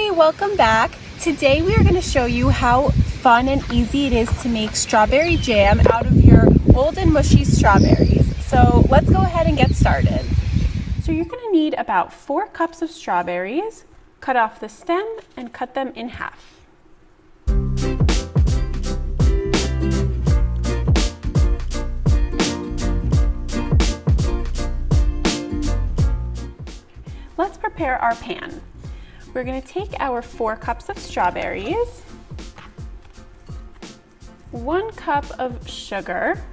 Hey, welcome back. Today we are going to show you how fun and easy it is to make strawberry jam out of your old and mushy strawberries. So let's go ahead and get started. So you're going to need about 4 cups of strawberries. Cut off the stem and cut them in half. Let's prepare our pan. We're going to take our 4 cups of strawberries, 1 cup of sugar,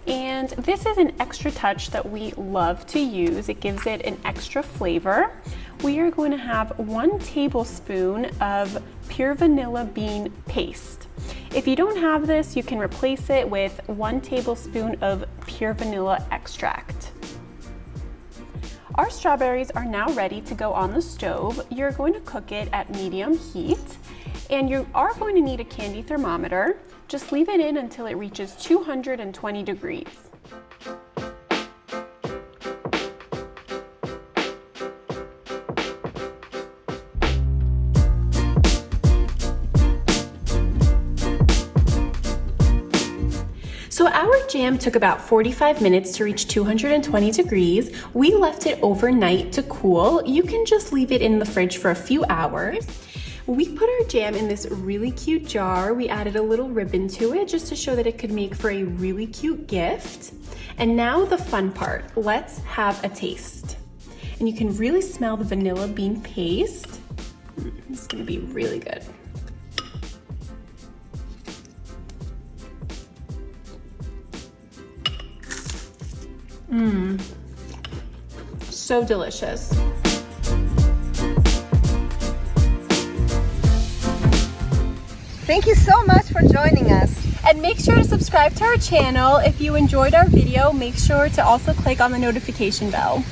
and this is an extra touch that we love to use. It gives it an extra flavor. We are going to have 1 tablespoon of pure vanilla bean paste. If you don't have this, you can replace it with 1 tablespoon of pure vanilla extract. Our strawberries are now ready to go on the stove. You're going to cook it at medium heat, and you are going to need a candy thermometer. Just leave it in until it reaches 220 degrees. So our jam took about 45 minutes to reach 220 degrees. We left it overnight to cool. You can just leave it in the fridge for a few hours. We put our jam in this really cute jar. We added a little ribbon to it just to show that it could make for a really cute gift. And now the fun part, let's have a taste. And you can really smell the vanilla bean paste. It's gonna be really good. So delicious. Thank you so much for joining us. And make sure to subscribe to our channel. If you enjoyed our video, make sure to also click on the notification bell.